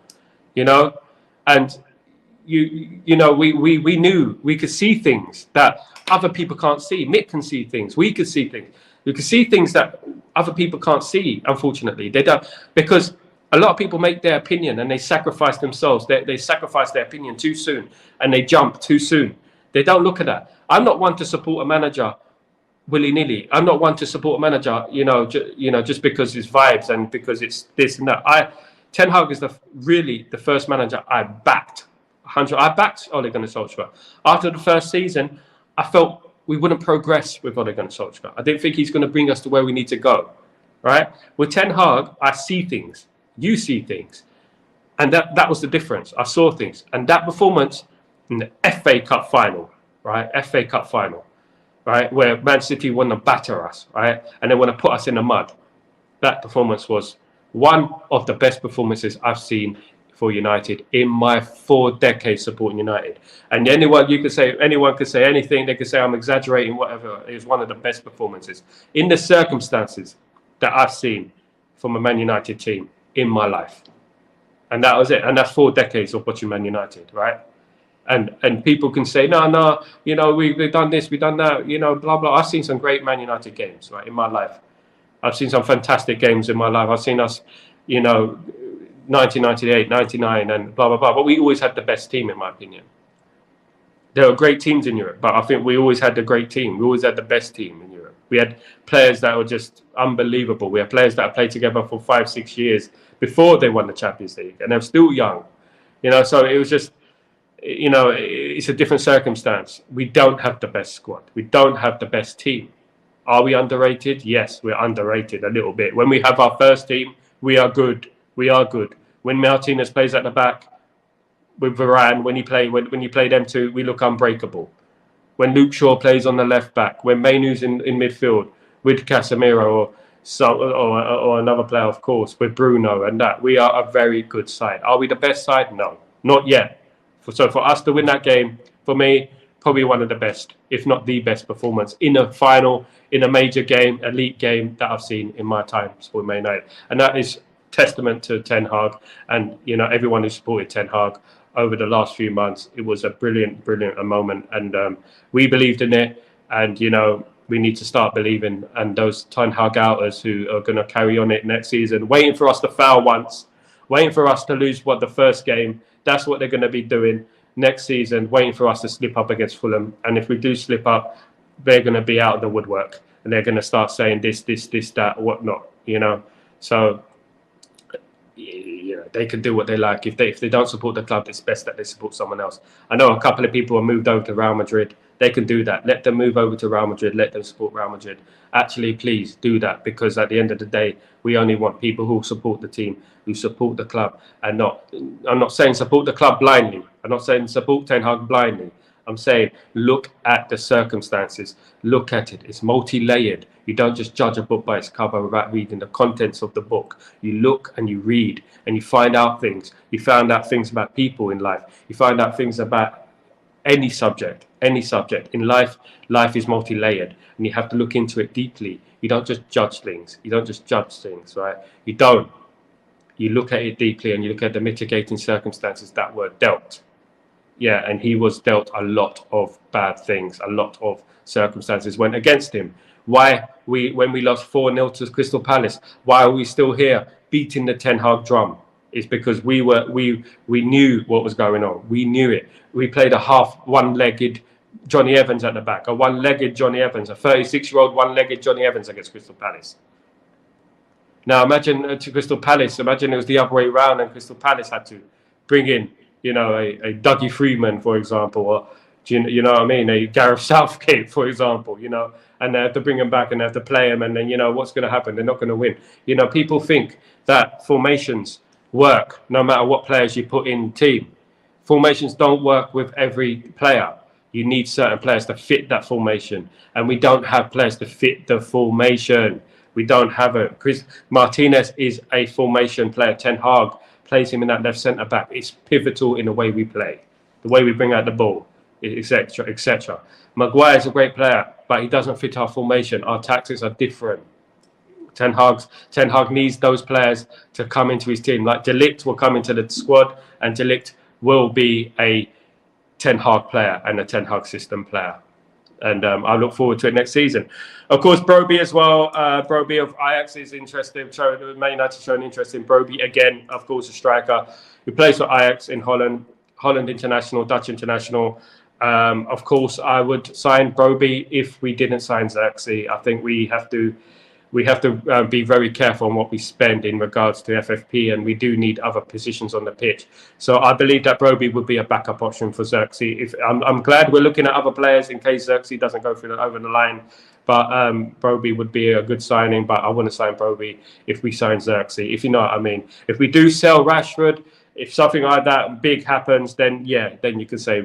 [SPEAKER 1] You know? And, you know, we knew we could see things that other people can't see. Mick can see things. We could see things. We could see things that other people can't see, unfortunately. They don't, because a lot of people make their opinion and they sacrifice themselves. They sacrifice their opinion too soon and they jump too soon. They don't look at that. I'm not one to support a manager willy-nilly. I'm not one to support a manager, just because it's vibes and because it's this and that. Ten Hag is really the first manager I backed. I backed Ole Gunnar Solskjaer. After the first season, I felt we wouldn't progress with Ole Gunnar Solskjaer. I didn't think he's going to bring us to where we need to go. Right? With Ten Hag, I see things. You see things. And that was the difference. I saw things. And that performance in the FA Cup final, right? FA Cup final, right? Where Man City want to batter us, right? And they want to put us in the mud. That performance was one of the best performances I've seen for United in my 4 decades supporting United. And anyone could say anything. They could say I'm exaggerating, whatever. It was one of the best performances in the circumstances that I've seen from a Man United team in my life. And that was it. And that's 4 decades of watching Man United, right? And people can say, no, you know, we've done this, we've done that, you know, blah, blah. I've seen some great Man United games, right, in my life. I've seen some fantastic games in my life. I've seen us, you know, 1998, 99 and blah, blah, blah. But we always had the best team, in my opinion. There were great teams in Europe, but I think we always had the great team. We always had the best team in Europe. We had players that were just unbelievable. We had players that played together for 5-6 years before they won the Champions League. And they're still young, you know, so it was just, you know, it's a different circumstance. We don't have the best squad. We don't have the best team. Are we underrated? Yes, we're underrated a little bit. When we have our first team, we are good. We are good. When Martinez plays at the back with Varane, when you play them two, we look unbreakable. When Luke Shaw plays on the left back, when Mainoo's in midfield with Casemiro or another player, of course, with Bruno and that, we are a very good side. Are we the best side? No, not yet. So for us to win that game, for me, probably one of the best, if not the best performance in a final, in a major game, elite game that I've seen in my time supporting Man United. And that is testament to Ten Hag and, you know, everyone who supported Ten Hag over the last few months. It was a brilliant moment. And we believed in it. And, you know, we need to start believing. And those Ten Hag outers who are going to carry on it next season, waiting for us to foul once, waiting for us to lose the first game, that's what they're going to be doing next season, waiting for us to slip up against Fulham. And if we do slip up, they're going to be out of the woodwork and they're going to start saying this, that, whatnot, you know. So, you know, they can do what they like. If they don't support the club, it's best that they support someone else. I know a couple of people have moved over to Real Madrid. They can do that. Let them move over to Real Madrid. Let them support Real Madrid. Actually, please do that, because at the end of the day, we only want people who support the team, who support the club, and I'm not saying support the club blindly. I'm not saying support Ten Hag blindly. I'm saying look at the circumstances. Look at it. It's multi-layered. You don't just judge a book by its cover without reading the contents of the book. You look and you read and you find out things. You find out things about people in life. You find out things about any subject in life. Life is multi-layered and you have to look into it deeply. You don't just judge things. Right? You don't. You look at it deeply and you look at the mitigating circumstances that were dealt. Yeah, and he was dealt a lot of bad things. A lot of circumstances went against him. When we lost 4-0 to Crystal Palace, why are we still here beating the Ten Hag drum? It's because we knew what was going on. We knew it. We played a one-legged Johnny Evans at the back, a 36-year-old one-legged Johnny Evans against Crystal Palace. Now imagine to Crystal Palace. Imagine it was the other way around, and Crystal Palace had to bring in, a Dougie Freeman, for example, or you know what I mean, a Gareth Southgate, for example, and they have to bring him back and they have to play him, and then what's going to happen? They're not going to win. People think that formations work no matter what players you put in team. Formations don't work with every player. You need certain players to fit that formation, and we don't have players to fit the formation. We don't have it. Chris Martinez is a formation player. Ten Hag plays him in that left centre back. It's pivotal in the way we play, the way we bring out the ball, etc., etc. Maguire is a great player, but he doesn't fit our formation. Our tactics are different. Ten Hag needs those players to come into his team. Like De Ligt will come into the squad, and De Ligt will be a Ten Hag player and a Ten Hag system player. And I look forward to it next season. Of course, Broby as well. Broby of Ajax is interested. Man United showing interest in Broby again. Of course, a striker who plays for Ajax in Holland international, Dutch international. Of course, I would sign Broby if we didn't sign Xerxes. I think we have to be very careful on what we spend in regards to FFP, and we do need other positions on the pitch. So I believe that Broby would be a backup option for Xerxes. I'm glad we're looking at other players in case Xerxes doesn't go through over the line. But Broby would be a good signing. But I wouldn't sign Broby if we sign Xerxes, if you know what I mean. If we do sell Rashford, if something like that big happens, then you could say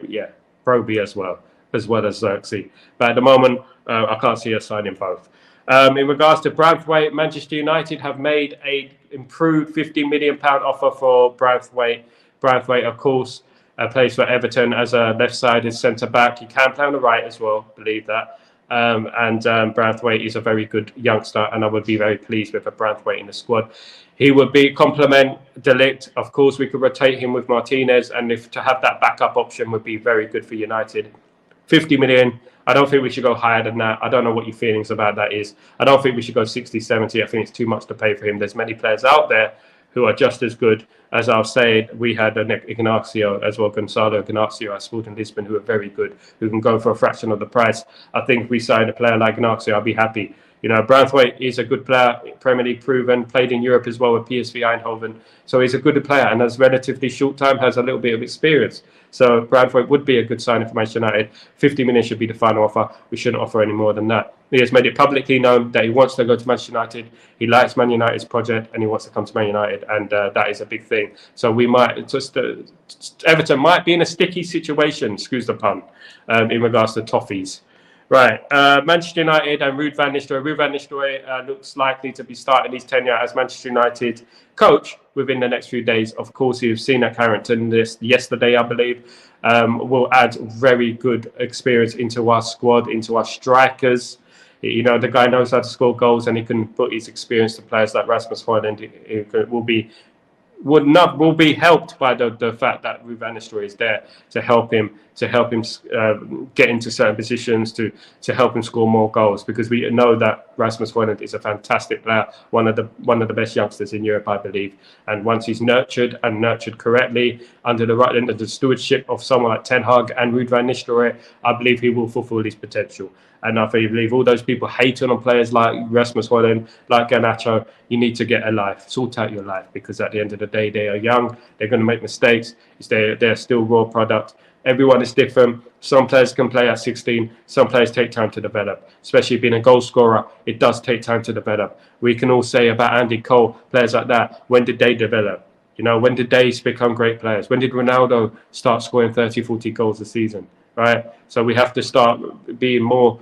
[SPEAKER 1] Broby as well as Xerxes. But at the moment, I can't see us signing both. In regards to Branthwaite, Manchester United have made a improved £50 million offer for Branthwaite. Branthwaite, of course, plays for Everton as a left-sided centre-back. He can play on the right as well, believe that. And Branthwaite is a very good youngster, and I would be very pleased with a Branthwaite in the squad. He would be complement De Ligt. Of course, we could rotate him with Martinez, and to have that backup option would be very good for United. 50 million. I don't think we should go higher than that. I don't know what your feelings about that is. I don't think we should go 60, 70. I think it's too much to pay for him. There's many players out there who are just as good. As I've said, we had Ignacio as well, Gonzalo Ignacio at Sporting Lisbon, who are very good, who can go for a fraction of the price. I think if we signed a player like Ignacio, I'll be happy. Branthwaite is a good player, Premier League proven, played in Europe as well with PSV Eindhoven. So he's a good player, and has relatively short time, has a little bit of experience. So Branthwaite would be a good signing for Manchester United. 50 million should be the final offer. We shouldn't offer any more than that. He has made it publicly known that he wants to go to Manchester United. He likes Man United's project, and he wants to come to Man United, and that is a big thing. So we might Everton might be in a sticky situation, excuse the pun, in regards to Toffees. Right, Manchester United and Ruud van Nistelrooy. Ruud van Nistelrooy looks likely to be starting his tenure as Manchester United coach within the next few days. Of course, you've seen at Carrington this yesterday, I believe. Will add very good experience into our squad, into our strikers. The guy knows how to score goals, and he can put his experience to players like Rasmus Højlund. Will be helped by the fact that Ruud van Nistelrooy is there to help him get into certain positions, to help him score more goals, because we know that Rasmus Højlund is a fantastic player, one of the best youngsters in Europe, I believe. And once he's nurtured correctly under the stewardship of someone like Ten Hag and Ruud van Nistelrooy, I believe he will fulfill his potential. And I believe all those people hating on players like Rasmus Højlund, like Garnacho, you need to get a life, sort out your life, because at the end of the day, they are young, they're going to make mistakes, they're still raw product. Everyone is different. Some players can play at 16, some players take time to develop, especially being a goal scorer. It does take time to develop. We can all say about Andy Cole, players like that, when did they develop? When did they become great players? When did Ronaldo start scoring 30, 40 goals a season, right? So we have to start being more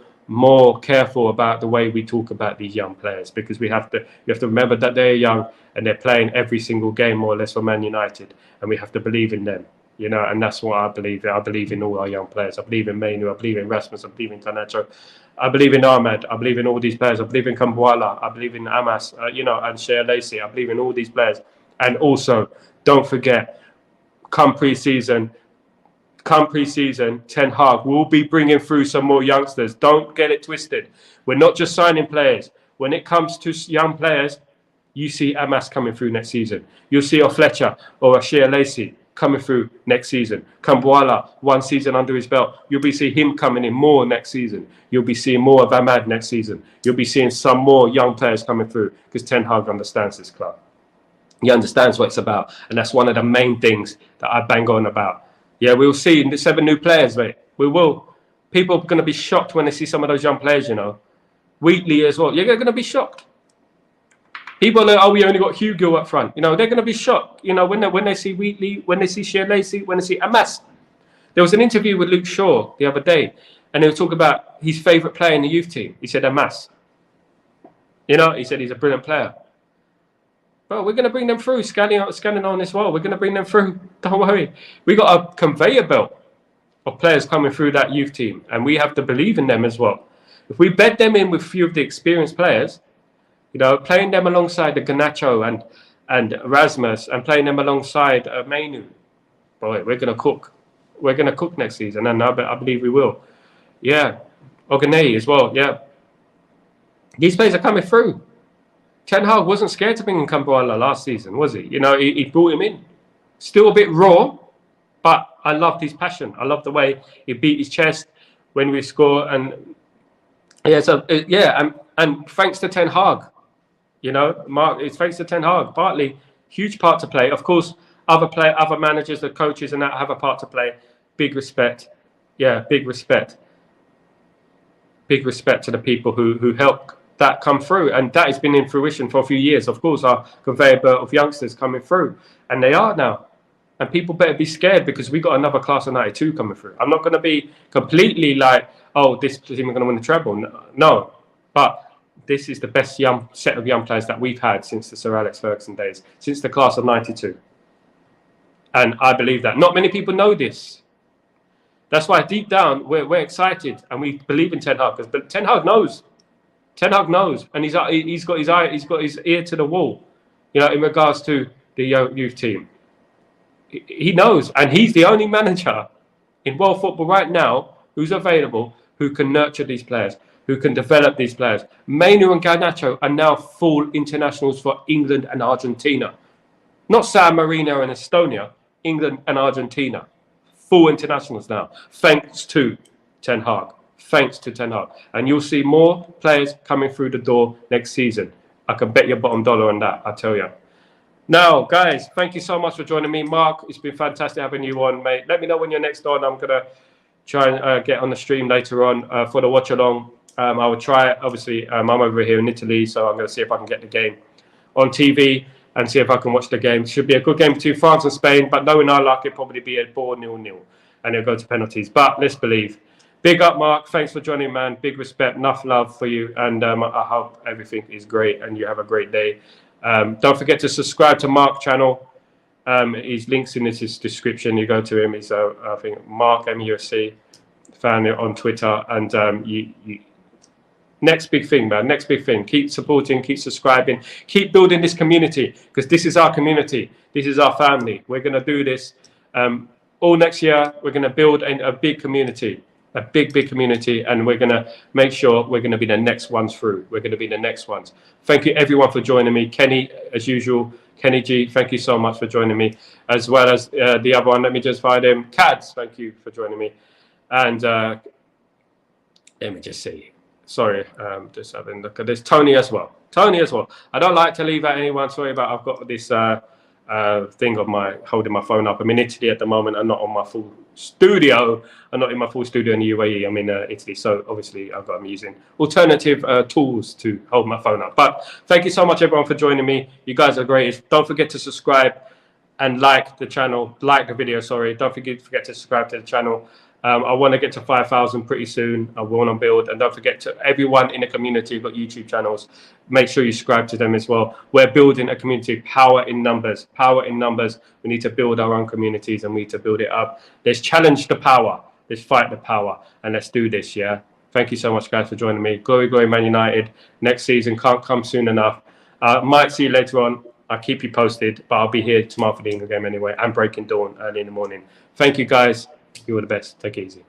[SPEAKER 1] careful about the way we talk about these young players, because you have to remember that they're young and they're playing every single game more or less for Man United, and we have to believe in them, and that's what I believe in. I believe in all our young players. I believe in Mainu, I believe in Rasmus, I believe in Garnacho, I believe in Ahmed, I believe in all these players, I believe in Kambuala, I believe in Amas, and Shea Lacey. I believe in all these players. And also, don't forget, come pre-season, Ten Hag will be bringing through some more youngsters. Don't get it twisted. We're not just signing players. When it comes to young players, you see Amas coming through next season. You'll see a Fletcher or a Shea Lacey coming through next season. Kambuala, 1 season under his belt. You'll be seeing him coming in more next season. You'll be seeing more of Ahmad next season. You'll be seeing some more young players coming through because Ten Hag understands this club. He understands what it's about. And that's one of the main things that I bang on about. Yeah, we'll see 7 new players, mate. We will. People are going to be shocked when they see some of those young players, you know. Wheatley as well. You're going to be shocked. People are, oh, we only got Hugo up front. You know, they're going to be shocked. You know, when they see Wheatley, when they see Shea Lacey, when they see Amas. There was an interview with Luke Shaw the other day, and they were talking about his favourite player in the youth team. He said Amas. You know, he said he's a brilliant player. But we're going to bring them through, scanning on as well. We're going to bring them through. Don't worry. We got a conveyor belt of players coming through that youth team, and we have to believe in them as well. If we bed them in with a few of the experienced players, you know, playing them alongside the Garnacho and Rasmus and playing them alongside Mainu, boy, we're going to cook. We're going to cook next season, and I believe we will. Yeah. Oganay as well, yeah. These players are coming through. Ten Hag wasn't scared to bring in Kambuala last season, was he? You know, he brought him in. Still a bit raw, but I loved his passion. I loved the way he beat his chest when we score. And yeah, so yeah, and thanks to Ten Hag, you know, Mark, it's thanks to Ten Hag. Partly, huge part to play. Of course, other managers, the coaches, and that have a part to play. Big respect. Yeah, big respect. Big respect to the people who helped that come through, and that has been in fruition for a few years. Of course, our conveyor belt of youngsters coming through, and they are now. And people better be scared because we got another class of 92 coming through. I'm not going to be completely like, oh, this team are going to win the treble. No, but this is the best young set of young players that we've had since the Sir Alex Ferguson days, since the class of 92. And I believe that. Not many people know this. That's why deep down we're excited and we believe in Ten Hag, because Ten Hag knows. Ten Hag knows, and he's got his ear to the wall, you know, in regards to the youth team. He knows, and he's the only manager in world football right now who's available, who can nurture these players, who can develop these players. Mainu and Garnacho are now full internationals for England and Argentina, not San Marino and Estonia. England and Argentina, full internationals now, thanks to Ten Hag. Thanks to Ten Hag. And you'll see more players coming through the door next season. I can bet your bottom dollar on that, I tell you. Now, guys, thank you so much for joining me. Mark, it's been fantastic having you on, mate. Let me know when you're next on. I'm going to try and get on the stream later on for the watch-along. I will try, obviously, I'm over here in Italy, so I'm going to see if I can get the game on TV and see if I can watch the game. It should be a good game between France and Spain, but knowing our luck, it'll probably be a ball 0-0, and it'll go to penalties. But let's believe. Big up, Mark. Thanks for joining, man. Big respect. Enough love for you. And I hope everything is great and you have a great day. Don't forget to subscribe to Mark's channel. His links in his description. You go to him. He's, I think, Mark MUFC. Found it on Twitter. And next big thing, man. Next big thing. Keep supporting. Keep subscribing. Keep building this community, because this is our community. This is our family. We're going to do this all next year. We're going to build a big community. A big community, and we're going to make sure we're going to be the next ones through. We're going to be the next ones. Thank you, everyone, for joining me. Kenny, as usual, Kenny G, thank you so much for joining me, as well as the other one. Let me just find him. Cads, thank you for joining me. And let me just see. Sorry, just having a look at this. Tony as well. Tony as well. I don't like to leave out anyone. Sorry, but I've got this thing of my holding my phone up. I'm in Italy at the moment. I'm not on my full studio. I'm not in my full studio in the UAE. I'm in Italy, so obviously I'm using alternative tools to hold my phone up. But thank you so much, everyone, for joining me. You guys are great. Don't forget to subscribe and like the channel, like the video. Sorry, don't forget to subscribe to the channel. I want to get to 5,000 pretty soon. I want to build, and don't forget to everyone in the community who've got YouTube channels. Make sure you subscribe to them as well. We're building a community. Power in numbers. Power in numbers. We need to build our own communities, and we need to build it up. Let's challenge the power. Let's fight the power, and let's do this. Yeah. Thank you so much, guys, for joining me. Glory, glory, Man United. Next season can't come soon enough. Might see you later on. I'll keep you posted, but I'll be here tomorrow for the England game anyway, and Breaking Dawn early in the morning. Thank you, guys. You're the best. Take it easy.